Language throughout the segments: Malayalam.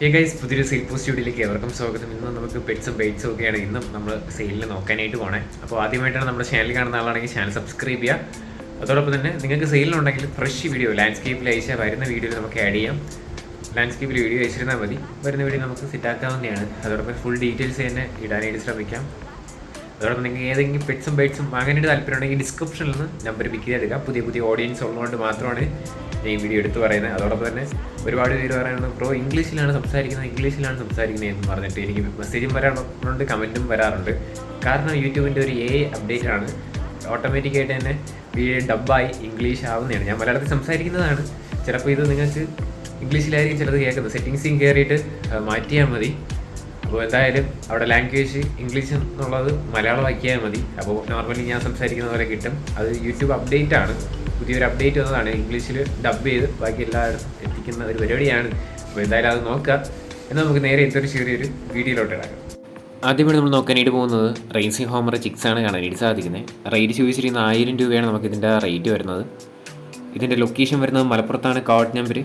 ഹേ ഗൈസ്, പുതിയൊരു സെയിൽ പോസ്റ്റ് വീഡിയോയിലേക്ക് എവർക്കും സ്വാഗതം. ഇന്ന് നമുക്ക് പെറ്റ്സും ബൈറ്റ്സും ഒക്കെയാണ് ഇന്നും നമ്മൾ സെയിലിൽ നോക്കാനായിട്ട് പോണേ. അപ്പോൾ ആദ്യമായിട്ടാണ് നമ്മുടെ ചാനൽ കാണുന്ന ആളാണെങ്കിൽ ചാനൽ സബ്സ്ക്രൈബ് ചെയ്യുക. അതോടൊപ്പം തന്നെ നിങ്ങൾക്ക് സെയിലുണ്ടെങ്കിൽ ഫ്രഷ് വീഡിയോ ലാൻഡ്സ്കേപ്പിൽ അയച്ചാൽ വരുന്ന വീഡിയോയിൽ നമുക്ക് ആഡ് ചെയ്യാം. ലാൻഡ്സ്കേപ്പിൽ വീഡിയോ അയച്ചിരുന്നാൽ മതി, വരുന്ന വീഡിയോ നമുക്ക് സെറ്റാക്കാവുന്നതാണ്. അതോടൊപ്പം ഫുൾ ഡീറ്റെയിൽസ് തന്നെ ഇടാനായിട്ട് ശ്രമിക്കാം. അതോടൊപ്പം നിങ്ങൾക്ക് ഏതെങ്കിലും പെറ്റ്സും ബൈറ്റ്സും വാങ്ങാനായിട്ട് താല്പര്യമുണ്ടെങ്കിൽ ഡിസ്ക്രിപ്ഷനിൽ നിന്ന് നമ്പർ പിക്ക് ചെയ്തെടുക്കാം. പുതിയ ഓഡിയൻസ് ഉള്ളതുകൊണ്ട് മാത്രമാണ് ഞാൻ ഈ വീഡിയോ എടുത്ത് പറയുന്നത്. അതോടൊപ്പം തന്നെ ഒരുപാട് പേര് പറയുന്നത് ബ്രോ ഇംഗ്ലീഷിലാണ് സംസാരിക്കുന്നത് എന്ന് പറഞ്ഞിട്ട് എനിക്ക് മെസ്സേജും വരാറുണ്ട്, കമൻറ്റും വരാറുണ്ട്. കാരണം യൂട്യൂബിൻ്റെ ഒരു അപ്ഡേറ്റ് ആണ്. ഓട്ടോമാറ്റിക്കായിട്ട് തന്നെ വീഡിയോ ഡബ്ബായി ഇംഗ്ലീഷ് ആവുന്നതാണ്. ഞാൻ മലയാളത്തിൽ സംസാരിക്കുന്നതാണ്. ചിലപ്പോൾ ഇത് നിങ്ങൾക്ക് ഇംഗ്ലീഷിലായിരിക്കും ചിലത് കേൾക്കുന്നത്. സെറ്റിങ്സിൽ കയറിയിട്ട് മാറ്റിയാൽ മതി. അപ്പോൾ എന്തായാലും അവിടെ ലാംഗ്വേജ് ഇംഗ്ലീഷ് എന്നുള്ളത് മലയാളമാക്കിയാൽ മതി. അപ്പോൾ നോർമലി ഞാൻ സംസാരിക്കുന്ന പോലെ കിട്ടും. അത് യൂട്യൂബ് അപ്ഡേറ്റ് ആണ്, പുതിയൊരു അപ്ഡേറ്റ് വന്നതാണ്. ഇംഗ്ലീഷിൽ ഡബ് ചെയ്ത് ബാക്കി എല്ലാവരും എത്തിക്കുന്ന ഒരു പരിപാടിയാണ്. അപ്പോൾ എന്തായാലും അത് നോക്കുക. എന്നാൽ നമുക്ക് നേരെ എന്തൊരു ചെറിയൊരു വീഡിയോയിലോട്ട് ഇടാം. ആദ്യമായി നമ്മൾ നോക്കാനായിട്ട് പോകുന്നത് റേസിംഗ് ഹോമർ ചിക്സ് ആണ് കാണാനായിട്ട് സാധിക്കുന്നത്. റേറ്റ് ചോദിച്ചിരിക്കുന്ന 1000 രൂപയാണ് നമുക്ക് ഇതിൻ്റെ റേറ്റ് വരുന്നത്. ഇതിൻ്റെ ലൊക്കേഷൻ വരുന്നത് മലപ്പുറത്താണ്. കോഡ് നമ്പർ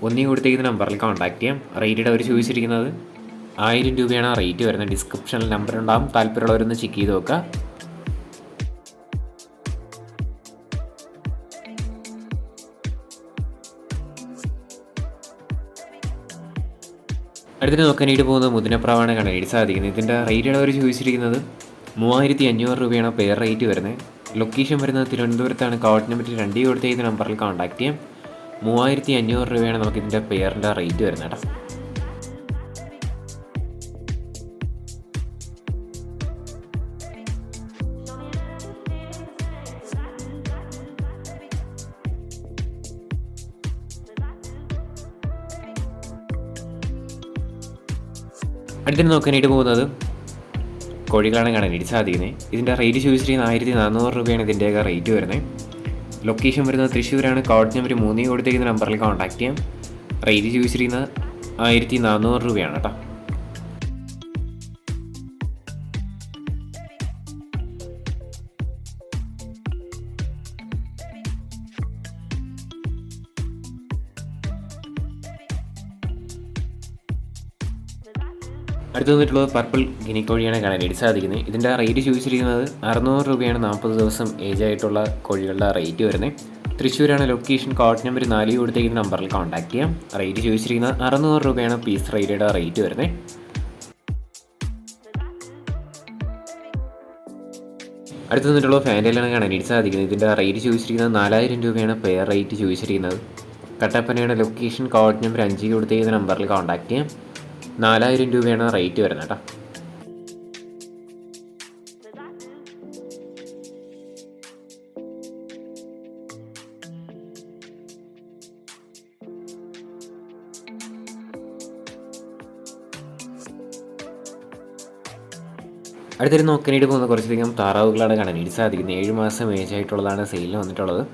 ഒന്നീ കൊടുത്തേക്കുന്ന നമ്പറിൽ കോൺടാക്ട് ചെയ്യാം. റേറ്റഡ് അവർ ചോദിച്ചിരിക്കുന്നത് 1000 രൂപയാണ് റേറ്റ് വരുന്നത്. ഡിസ്ക്രിപ്ഷനിൽ നമ്പർ ഉണ്ടാകും, താല്പര്യമുള്ളവരൊന്ന് ചെക്ക് ചെയ്ത് നോക്കുക. അടുത്തിട്ട് നോക്കാനായിട്ട് പോകുന്നത് മുതിനപ്രാവാണ് കാണാനായിട്ട് സാധിക്കുന്നത്. ഇതിൻ്റെ റേറ്റാണ് അവർ ചോദിച്ചിരിക്കുന്നത് 3500 രൂപയാണ് പെയർ റേറ്റ് വരുന്നത്. ലൊക്കേഷൻ വരുന്നത് തിരുവനന്തപുരത്താണ്. കോഡ് നമ്പർ 2 കൊടുത്തേക്കുന്ന നമ്പറിൽ കോൺടാക്ട് ചെയ്യാം. 3500 രൂപയാണ് നമുക്ക് ഇതിൻ്റെ പെയറിൻ്റെ റേറ്റ് വരുന്നത് കേട്ടോ. അടുത്തിന് നോക്കാനായിട്ട് പോകുന്നത് കോഴികളാണ് കാണാനായിട്ട് സാധിക്കുന്നത്. ഇതിൻ്റെ റേറ്റ് ചോദിച്ചിരിക്കുന്നത് 1400 രൂപയാണ് ഇതിൻ്റെയൊക്കെ റേറ്റ് വരുന്നത്. ലൊക്കേഷൻ വരുന്നത് തൃശ്ശൂരാണ്. കോഡ് നമ്പർ 3 കൊടുത്തേക്കുന്ന നമ്പറിൽ കോൺടാക്ട് ചെയ്യാം. റേറ്റ് ചോദിച്ചിരിക്കുന്നത് 1400 രൂപയാണ് കേട്ടോ. അടുത്ത് വന്നിട്ടുള്ളത് പർപ്പിൾ ഗിനിക്കോഴിയാണ് കാണാനായിട്ട് സാധിക്കുന്നത്. ഇതിൻ്റെ റേറ്റ് ചോദിച്ചിരിക്കുന്നത് 600 രൂപയാണ്. 40 ദിവസം ഏജ് ആയിട്ടുള്ള കോഴികളുടെ റേറ്റ് വരുന്നത്. തൃശ്ശൂരാണ് ലൊക്കേഷൻ. കോഡ് നമ്പർ 4 കൊടുത്തേക്കുന്ന നമ്പറിൽ കോൺടാക്ട് ചെയ്യാം. റേറ്റ് ചോദിച്ചിരിക്കുന്നത് 600 രൂപയാണ് പീസ് റേറ്റഡ് റേറ്റ് വരുന്നത്. അടുത്ത് വന്നിട്ടുള്ള ഫാൻറ്റയിലാണ് കാണാനായിട്ട് സാധിക്കുന്നത്. ഇതിൻ്റെ റേറ്റ് ചോദിച്ചിരിക്കുന്നത് 4000 രൂപയാണ് പെയർ റേറ്റ് ചോദിച്ചിരിക്കുന്നത്. കട്ടപ്പനയാണ് ലൊക്കേഷൻ. കോഡ് നമ്പർ 5 കൊടുത്തേക്കുന്ന നമ്പറിൽ കോൺടാക്ട് ചെയ്യാം. 4000 രൂപയാണ് റേറ്റ് വരുന്നത് കേട്ടോ. അടുത്തൊരു നോക്കാനായിട്ട് പോകുന്ന കുറച്ചധികം താറാവുകളാണ് കാണാനായിട്ട് സാധിക്കുന്നത്. 7 മാസം ഏജ് ആയിട്ടുള്ളതാണ് സെയിലിന് വന്നിട്ടുള്ളത്.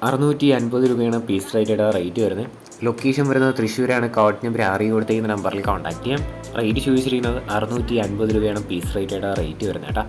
650 രൂപയാണ് പീസ് റേറ്റഡ് റേറ്റ് വരുന്നത്. ലൊക്കേഷൻ വരുന്നത് തൃശ്ശൂരാണ്. കോഡ് നമ്പർ 6 കൊടുത്തേക്കുന്ന നമ്പറിൽ കോൺടാക്ട് ചെയ്യാം. റേറ്റ് ചോദിച്ചിരിക്കുന്നത് 650 രൂപയാണ് പീസ് റേറ്റഡ് റേറ്റ് വരുന്നത് കേട്ടോ.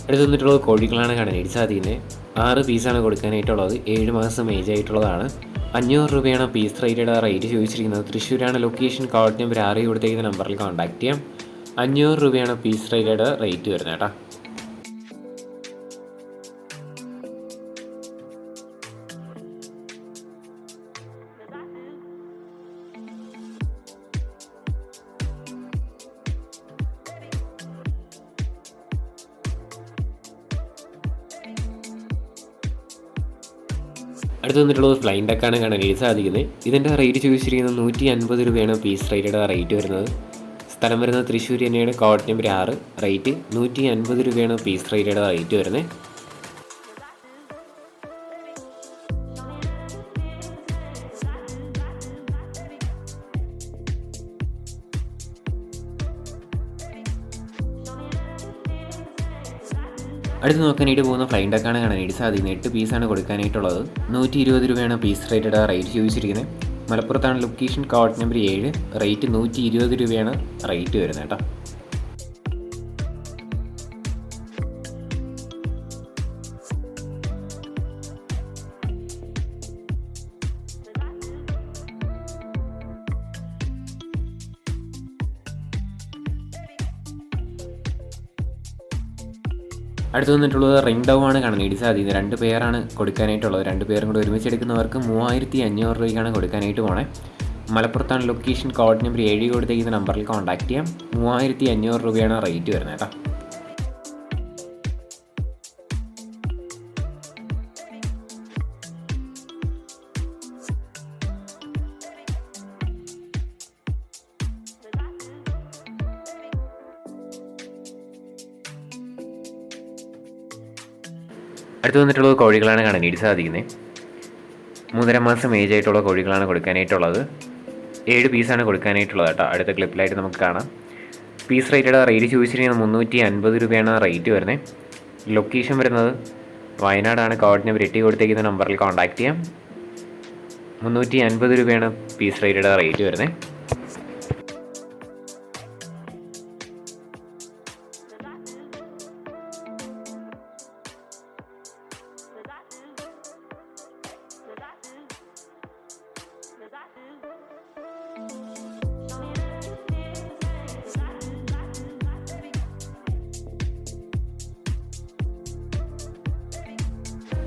അടുത്ത് വന്നിട്ടുള്ളത് കോഴികളാണ് കാണാനായിട്ട് സാധിക്കുന്നത്. 6 പീസാണ് കൊടുക്കാനായിട്ടുള്ളത്. 7 മാസം ഏജ് ആയിട്ടുള്ളതാണ്. 500 രൂപയാണ് പീസ് റേറ്റഡ് റേറ്റ് ചോദിച്ചിരിക്കുന്നത്. തൃശ്ശൂരാണ് ലൊക്കേഷൻ. കോഡ് നമ്പർ 6 കൊടുത്തേക്കുന്ന നമ്പറിൽ കോൺടാക്ട് ചെയ്യാം. 500 രൂപയാണ് പീസ് റേറ്റഡ് റേറ്റ് വരുന്നത് കേട്ടോ. അടുത്ത് വന്നിട്ടുള്ളത് ഫ്ലൈൻ ഡക്കാണ് കാണാനായിട്ട് സാധിക്കുന്നത്. ഇതിൻ്റെ റേറ്റ് ചോദിച്ചിരിക്കുന്നത് 150 രൂപയാണ് പീസ് റേറ്റഡ് റേറ്റ് വരുന്നത്. സ്ഥലം വരുന്നത് തൃശ്ശൂർ തന്നെയാണ്. Code number 6. റേറ്റ് 150 രൂപയാണ് പീസ് റേറ്റഡ് റേറ്റ് വരുന്നത്. അടുത്ത് നോക്കാനായിട്ട് പോകുന്ന ഫ്ലൈൻ ഡക്കാണ് കാണാനായിട്ട് സാധിക്കുന്നത്. 8 പീസാണ് കൊടുക്കാനായിട്ടുള്ളത്. 120 രൂപയാണ് പീസ് റേറ്റഡ് റേറ്റ് ചോദിച്ചിരിക്കുന്നത്. മലപ്പുറത്താണ് ലൊക്കേഷൻ, കോഡ് നമ്പർ 7, റേറ്റ് 120 രൂപയാണ് റേറ്റ് വരുന്നത് കേട്ടോ. അടുത്ത് വന്നിട്ടുള്ളത് റിംഗ് ഡൗ ആണ് കാണാനായിട്ട് സാധിക്കുന്നത്. 2 പേരാണ് കൊടുക്കാനായിട്ടുള്ളത്. 2 പേരും കൂടെ ഒരുമിച്ച് എടുക്കുന്നവർക്ക് 3500 രൂപയ്ക്കാണ് കൊടുക്കാനായിട്ട് പോണേ. മലപ്പുറത്താണ് ലൊക്കേഷൻ, കോഡ് നമ്പർ 7 കൊടുത്തേക്കുന്ന നമ്പറിൽ കോൺടാക്ട് ചെയ്യാം. 3500 രൂപയാണ് റേറ്റ് വരുന്നത് കേട്ടോ. അടുത്ത് വന്നിട്ടുള്ളത് കോഴികളാണ് കാണാനായിട്ട് സാധിക്കുന്നത്. 3.5 മാസം ഏജ് ആയിട്ടുള്ള കോഴികളാണ് കൊടുക്കാനായിട്ടുള്ളത്. 7 പീസാണ് കൊടുക്കാനായിട്ടുള്ളത് കേട്ടോ. അടുത്ത ക്ലിപ്പിലായിട്ട് നമുക്ക് കാണാം. പീസ് റേറ്റഡ് റേറ്റ് ചോദിച്ചിരിക്കുന്നത് 350 രൂപയാണ് റേറ്റ് വരുന്നത്. ലൊക്കേഷൻ വരുന്നത് വയനാടാണ്. കോഡ് നമ്പർ 8 കൊടുത്തേക്കുന്ന നമ്പറിൽ കോൺടാക്ട് ചെയ്യാം. 350 രൂപയാണ് പീസ് റേറ്റഡ് റേറ്റ് വരുന്നത്.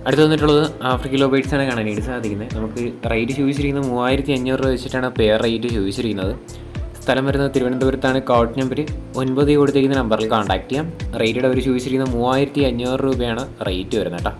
അടുത്ത് വന്നിട്ടുള്ളത് ആഫ്രിക്കൻ ലവ് ബേർഡ്സ് ആണ് കാണാനായിട്ട് സാധിക്കുന്നത്. നമുക്ക് റേറ്റ് ചോദിച്ചിരിക്കുന്നത് 3500 രൂപ വെച്ചിട്ടാണ് പെയർ റേറ്റ് ചോദിച്ചിരിക്കുന്നത്. സ്ഥലം വരുന്നത് തിരുവനന്തപുരത്താണ്. കോഡ് നമ്പർ 9 കൊടുത്തിരിക്കുന്ന നമ്പറിൽ കോൺടാക്ട് ചെയ്യാം. റേറ്റഡ് അവർ ചോദിച്ചിരിക്കുന്നത് 3500 രൂപയാണ് റേറ്റ് വരുന്നത് കേട്ടോ.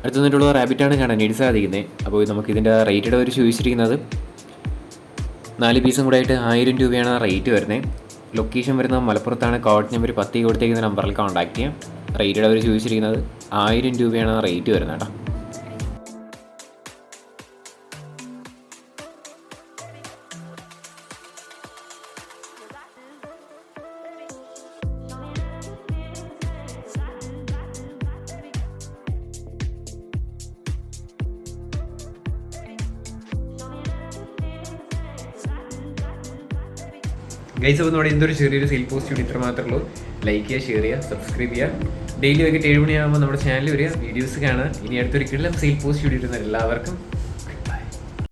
അടുത്ത് വന്നിട്ടുള്ള റാബിറ്റാണ് കാണാനായിട്ട് സാധിക്കുന്നത്. അപ്പോൾ നമുക്കിതിൻ്റെ റേറ്റഡ് അവർ ചോദിച്ചിരിക്കുന്നത് 4 പീസും കൂടെ ആയിട്ട് 1000 രൂപയാണ് റേറ്റ് വരുന്നത്. ലൊക്കേഷൻ വരുന്നത് മലപ്പുറത്താണ്. കോഡ് നമ്പർ 10 കൊടുത്തേക്കുന്ന നമ്പറിൽ കോൺടാക്ട് ചെയ്യാം. റേറ്റഡ് അവർ ചോദിച്ചിരിക്കുന്നത് 1000 രൂപയാണ് റേറ്റ് വരുന്നത് കേട്ടോ. ഗൈസ്, അപ്പോൾ നമ്മുടെ എന്തൊരു ചെറിയൊരു സെയിൽ പോസ്റ്റ് ഇത്ര മാത്രമേ ഉള്ളൂ. ലൈക്ക് ചെയ്യുക, ഷെയർ ചെയ്യുക, സബ്സ്ക്രൈബ് ചെയ്യുക. ഡെയിലി വൈകിട്ട് 7 മണിയാകുമ്പോൾ നമ്മുടെ ചാനൽ വരിക, വീഡിയോസ് കാണുക. ഇനി അടുത്തൊരു കിടലം സെയിൽ പോസ്റ്റ് ഇട്ടിരുന്ന എല്ലാവർക്കും